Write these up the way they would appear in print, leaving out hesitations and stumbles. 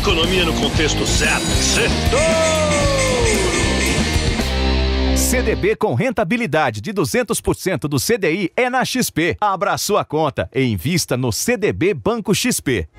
economia no contexto certo. CDB com rentabilidade de 200% do CDI é na XP. Abra a sua conta e invista no CDB Banco XP.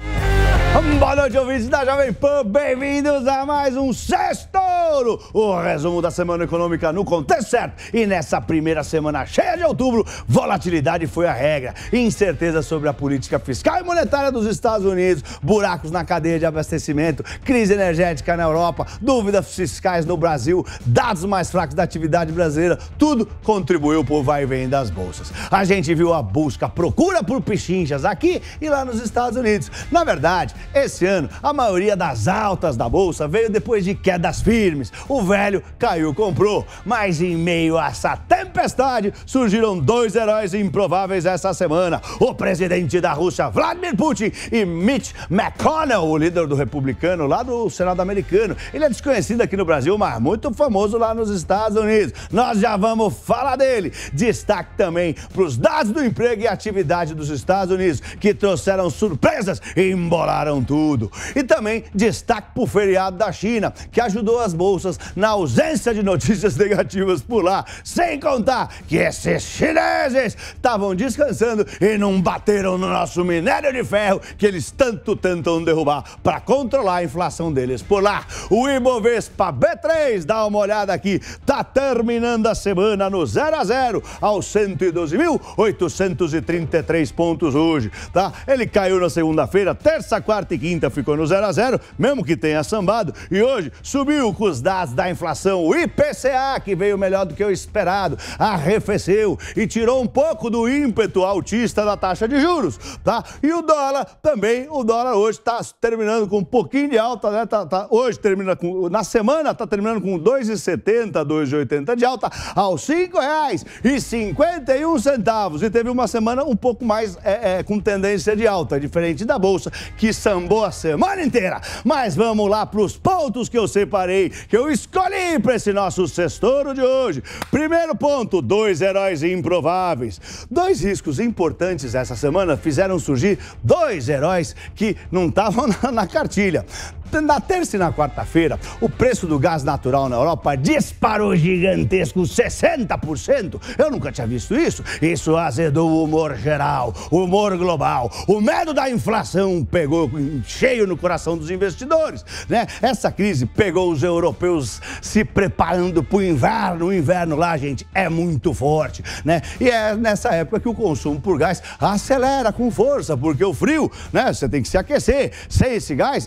Boa noite, ouvintes da Jovem Pan, bem-vindos a mais um Sextouro, o resumo da semana econômica no contexto certo. E nessa primeira semana cheia de outubro, volatilidade foi a regra, incerteza sobre a política fiscal e monetária dos Estados Unidos, buracos na cadeia de abastecimento, crise energética na Europa, dúvidas fiscais no Brasil, dados mais fracos da atividade brasileira, tudo contribuiu para o vai e vem das bolsas. A gente viu a busca, a procura por pichinchas aqui e lá nos Estados Unidos. Na verdade, esse ano, a maioria das altas da Bolsa veio depois de quedas firmes. O velho caiu, comprou. Mas em meio a essa tempestade, surgiram dois heróis improváveis essa semana. O presidente da Rússia, Vladimir Putin, e Mitch McConnell, o líder do republicano lá do Senado americano. Ele é desconhecido aqui no Brasil, mas muito famoso lá nos Estados Unidos. Nós já vamos falar dele. Destaque também para os dados do emprego e atividade dos Estados Unidos, que trouxeram surpresas e embolaram tudo. E também destaque para o feriado da China, que ajudou as bolsas na ausência de notícias negativas por lá, sem contar que esses chineses estavam descansando e não bateram no nosso minério de ferro que eles tanto tentam derrubar para controlar a inflação deles por lá. O Ibovespa B3, dá uma olhada aqui, tá terminando a semana no 0 a 0 aos 112.833 pontos hoje, tá? Ele caiu na segunda-feira, terça, quarta e quinta ficou no 0 a 0, mesmo que tenha sambado, e hoje subiu com os dados da inflação. O IPCA, que veio melhor do que o esperado, arrefeceu e tirou um pouco do ímpeto altista da taxa de juros, tá? E o dólar também, o dólar hoje está terminando com um pouquinho de alta, né? Hoje termina com, na semana está terminando com 2,70, 2,80 de alta, aos R$ 5,51. E teve uma semana um pouco mais com tendência de alta, diferente da Bolsa, que sambou a semana inteira. Mas vamos lá para os pontos que eu separei, que eu escolhi para esse nosso sextouro de hoje. Primeiro ponto, dois heróis improváveis. Dois riscos importantes essa semana fizeram surgir dois heróis que não estavam na cartilha. Na terça e na quarta-feira, o preço do gás natural na Europa disparou gigantesco, 60%. Eu nunca tinha visto isso. Isso azedou o humor geral, o humor global. O medo da inflação pegou cheio no coração dos investidores, né? Essa crise pegou os europeus se preparando para o inverno. O inverno lá, gente, é muito forte, né? E é nessa época que o consumo por gás acelera com força, porque o frio, né? Você tem que se aquecer. Sem esse gás,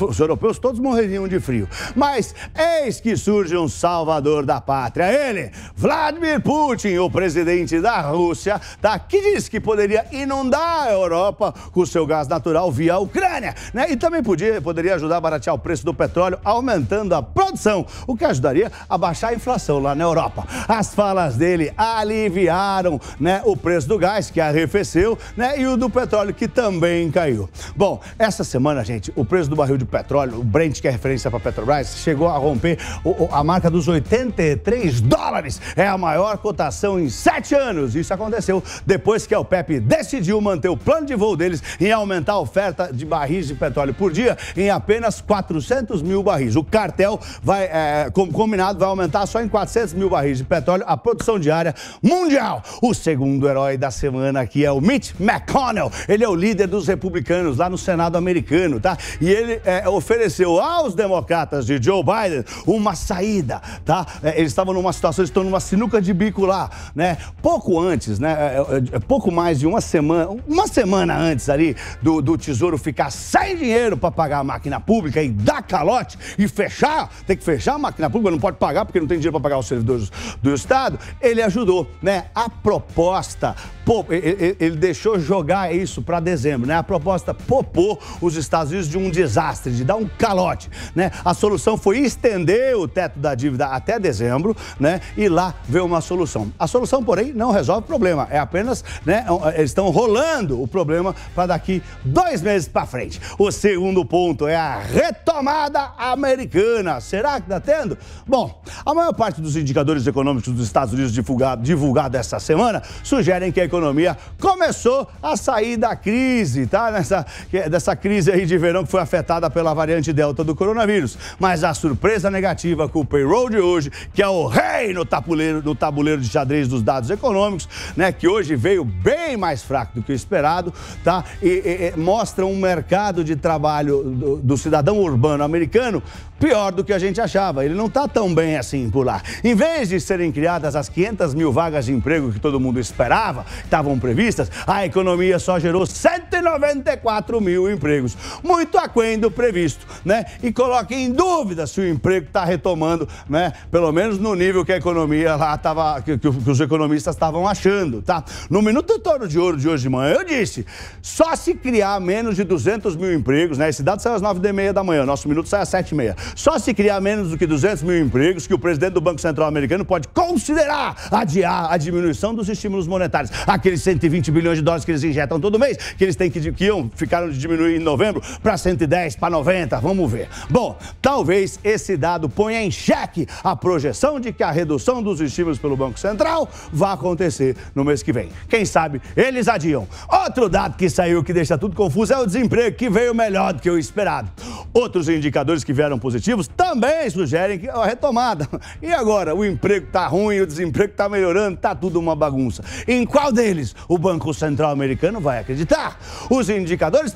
os europeus todos morreriam de frio. Mas eis que surge um salvador da pátria. Ele, Vladimir Putin, o presidente da Rússia, tá, que diz que poderia inundar a Europa com o seu gás natural via a Ucrânia, né? E também poderia ajudar a baratear o preço do petróleo, aumentando a produção, o que ajudaria a baixar a inflação lá na Europa. As falas dele aliviaram, né, o preço do gás, que arrefeceu, né, e o do petróleo, que também caiu. Bom, essa semana, gente, o preço do barril de petróleo, o Brent, que é referência para a Petrobras, chegou a romper a marca dos $83. É a maior cotação em 7 anos. Isso aconteceu depois que a OPEP decidiu manter o plano de voo deles em aumentar a oferta de barris de petróleo por dia em apenas 400 mil barris. O cartel vai, como combinado, vai aumentar só em 400 mil barris de petróleo a produção diária mundial. O segundo herói da semana aqui é o Mitch McConnell. Ele é o líder dos republicanos lá no Senado americano, tá? E ele ofereceu aos democratas de Joe Biden uma saída, tá? Eles estavam numa situação, eles estão numa sinuca de bico lá, né? Pouco antes, né? Pouco mais de uma semana antes ali do Tesouro ficar sem dinheiro para pagar a máquina pública e dar calote e fechar, tem que fechar a máquina pública, não pode pagar porque não tem dinheiro para pagar os servidores do Estado, ele ajudou, né? A proposta, ele deixou jogar isso para dezembro, né? A proposta poupou os Estados Unidos de um desastre, de dar um calote, né? A solução foi estender o teto da dívida até dezembro, né? E lá veio uma solução. A solução, porém, não resolve o problema. É apenas, né? Eles estão rolando o problema para daqui 2 meses para frente. O segundo ponto é a retomada americana. Será que está tendo? Bom, a maior parte dos indicadores econômicos dos Estados Unidos divulgado essa semana sugerem que a economia começou a sair da crise, tá? Dessa crise aí de verão que foi afetada pela variante Delta do coronavírus. Mas a surpresa negativa com o payroll de hoje, que é o rei no tabuleiro de xadrez dos dados econômicos, né, que hoje veio bem mais fraco do que o esperado, tá? E mostra um mercado de trabalho do cidadão urbano americano pior do que a gente achava. Ele não está tão bem assim por lá. Em vez de serem criadas as 500 mil vagas de emprego que todo mundo esperava, que estavam previstas, a economia só gerou 194 mil empregos. Muito aquém do previsto, né? E coloca em dúvida se o emprego está retomando, né? Pelo menos no nível que a economia lá estava, que os economistas estavam achando, tá? No Minuto Toro de Ouro de hoje de manhã, eu disse, só se criar menos de 200 mil empregos, né? Esse dado sai às 9h30 da manhã, nosso Minuto sai às 7h30. Só se criar menos do que 200 mil empregos que o presidente do Banco Central americano pode considerar adiar a diminuição dos estímulos monetários. Aqueles 120 bilhões de dólares que eles injetam todo mês, que eles têm ficaram de diminuir em novembro para 110, para 90, vamos ver. Bom, talvez esse dado ponha em xeque a projeção de que a redução dos estímulos pelo Banco Central vai acontecer no mês que vem. Quem sabe eles adiam. Outro dado que saiu que deixa tudo confuso é o desemprego, que veio melhor do que o esperado. Outros indicadores que vieram positivos também sugerem a retomada. E agora? O emprego está ruim, o desemprego está melhorando, está tudo uma bagunça. Em qual deles o Banco Central americano vai acreditar? Os indicadores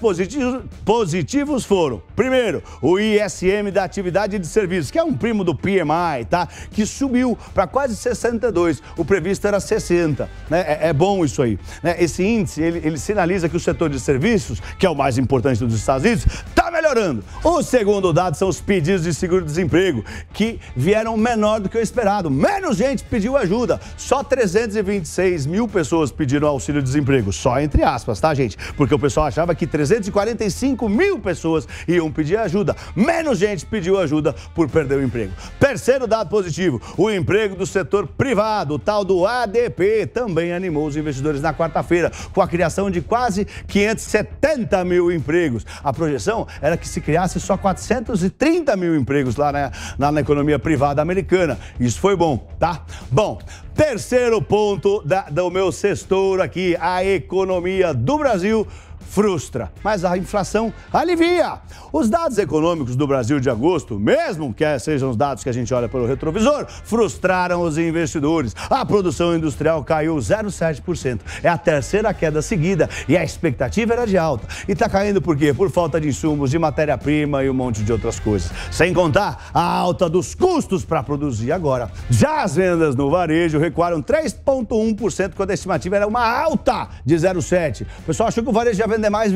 positivos foram, primeiro, o ISM da atividade de serviços, que é um primo do PMI, tá? Que subiu para quase 62. O previsto era 60. Né? É bom isso aí. Né? Esse índice, ele sinaliza que o setor de serviços, que é o mais importante dos Estados Unidos, está melhorando. O segundo dado são os pedidos de seguro-desemprego, que vieram menor do que o esperado. Menos gente pediu ajuda. Só 326 mil pessoas pediram auxílio-desemprego. Só entre aspas, tá, gente? Porque o pessoal achava que 345 mil pessoas iam pedir ajuda. Menos gente pediu ajuda por perder o emprego. Terceiro dado positivo, o emprego do setor privado, o tal do ADP, também animou os investidores na quarta-feira, com a criação de quase 570 mil empregos. A projeção era que se criasse só 430 mil empregos lá na economia privada americana. Isso foi bom, tá? Bom, terceiro ponto do meu sextouro aqui, a economia do Brasil frustra, mas a inflação alivia. Os dados econômicos do Brasil de agosto, mesmo que sejam os dados que a gente olha pelo retrovisor, frustraram os investidores. A produção industrial caiu 0,7%. É a terceira queda seguida e a expectativa era de alta. E está caindo por quê? Por falta de insumos, de matéria-prima e um monte de outras coisas. Sem contar a alta dos custos para produzir agora. Já as vendas no varejo recuaram 3,1%, quando a estimativa era uma alta de 0,7%. O pessoal achou que o varejo ia vender mais,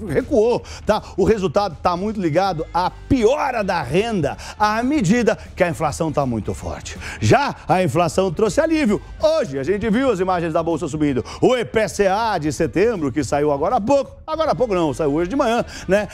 recuou, tá? O resultado está muito ligado à piora da renda, à medida que a inflação está muito forte. Já a inflação trouxe alívio. Hoje a gente viu as imagens da Bolsa subindo. O IPCA de setembro, que saiu agora há pouco não, saiu hoje de manhã, né?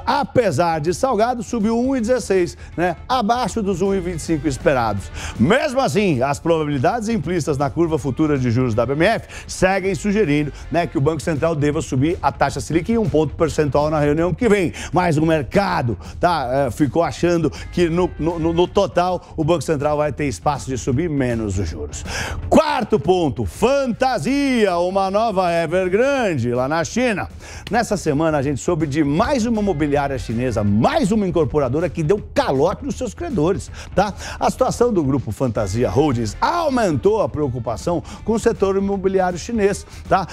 Apesar de salgado, subiu 1,16, né? Abaixo dos 1,25 esperados. Mesmo assim, as probabilidades implícitas na curva futura de juros da BMF seguem sugerindo, né, que o Banco Central deva subir a taxa Selic em 1 ponto percentual na reunião que vem. Mas o mercado ficou achando que no total o Banco Central vai ter espaço de subir menos os juros. Quarto ponto, fantasia, uma nova Evergrande lá na China. Nessa semana a gente soube de mais uma imobiliária chinesa, mais uma incorporadora que deu calote nos seus credores, tá? A situação do grupo Fantasia Holdings aumentou a preocupação com o setor imobiliário chinês, tá?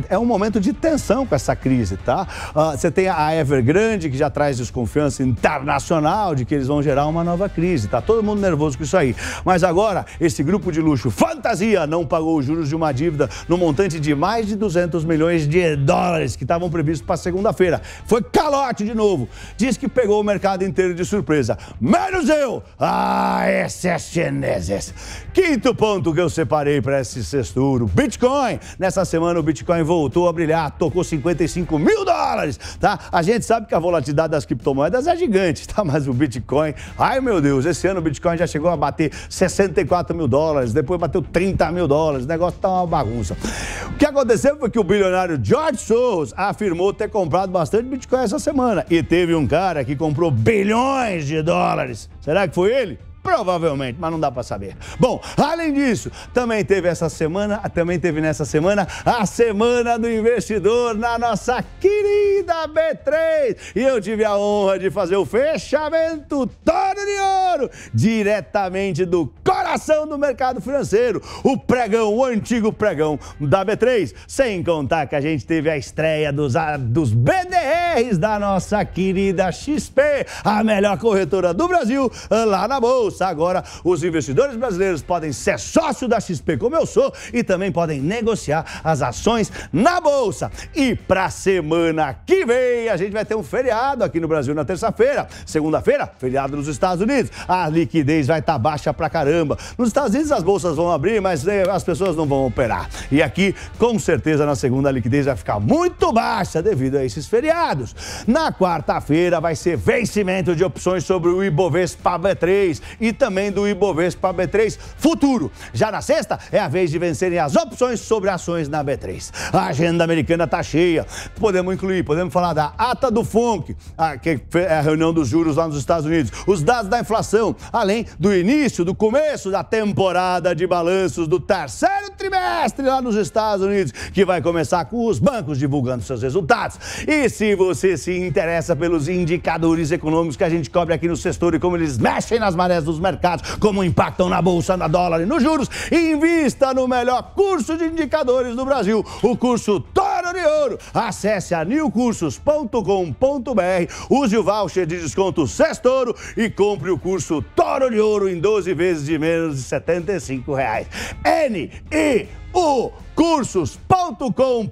É um momento de tensão com essa crise, tá? Você tem a Evergrande, que já traz desconfiança internacional de que eles vão gerar uma nova crise, tá? Todo mundo nervoso com isso aí. Mas agora, esse grupo de luxo Fantasia não pagou os juros de uma dívida no montante de mais de 200 milhões de dólares que estavam previstos para segunda-feira. Foi calote de novo. Diz que pegou o mercado inteiro de surpresa. Menos eu! Esses chineses! Quinto ponto que eu separei para esse sexturo, Bitcoin. Nessa semana o Bitcoin voltou a brilhar, tocou 55 mil dólares, tá? A gente sabe que a volatilidade das criptomoedas é gigante, tá? Mas o Bitcoin, ai meu Deus, esse ano o Bitcoin já chegou a bater 64 mil dólares, depois bateu 30 mil dólares, o negócio tá uma bagunça. O que aconteceu foi que o bilionário George Soros afirmou ter comprado bastante Bitcoin essa semana e teve um cara que comprou bilhões de dólares. Será que foi ele? Provavelmente, mas não dá para saber. Bom, além disso, também teve nessa semana a Semana do Investidor na nossa querida B3. E eu tive a honra de fazer o fechamento todo de ouro, diretamente do coração do mercado financeiro. O pregão, o antigo pregão da B3. Sem contar que a gente teve a estreia dos BDRs da nossa querida XP, a melhor corretora do Brasil, lá na Bolsa. Agora, os investidores brasileiros podem ser sócio da XP, como eu sou, e também podem negociar as ações na Bolsa. E para a semana que vem, a gente vai ter um feriado aqui no Brasil na terça-feira. Segunda-feira, feriado nos Estados Unidos. A liquidez vai estar baixa pra caramba. Nos Estados Unidos as bolsas vão abrir, mas as pessoas não vão operar. E aqui, com certeza, na segunda, a liquidez vai ficar muito baixa devido a esses feriados. Na quarta-feira vai ser vencimento de opções sobre o Ibovespa B3 e também do Ibovespa B3 Futuro. Já na sexta, é a vez de vencerem as opções sobre ações na B3. A agenda americana tá cheia. Podemos falar da ata do FONC, que é a reunião dos juros lá nos Estados Unidos, os dados da inflação, além do começo da temporada de balanços do terceiro trimestre lá nos Estados Unidos, que vai começar com os bancos divulgando seus resultados. E se você se interessa pelos indicadores econômicos que a gente cobre aqui no Sextor e como eles mexem nas marés dos mercados, como impactam na bolsa, na dólar e nos juros, invista no melhor curso de indicadores do Brasil, o curso Toro de Ouro. Acesse a newcursos.com.br, use o voucher de desconto Sextoro e compre o curso Toro de Ouro em 12 vezes de menos de R$ 75. Cursos.com.br.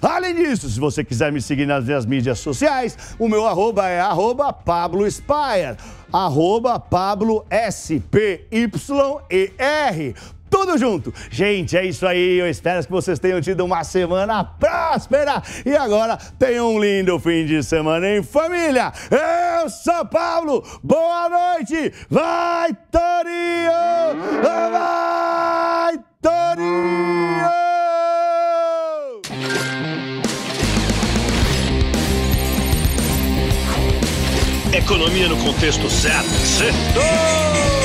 Além disso, se você quiser me seguir nas minhas mídias sociais, o meu arroba é @PabloSpyer, @PabloSpyer. Tudo junto. Gente, é isso aí. Eu espero que vocês tenham tido uma semana próspera. E agora tenham um lindo fim de semana em família. Eu sou Pablo. Boa noite. Vai, Torinho! Vai, Torinho! Economia no contexto certo. Sextou!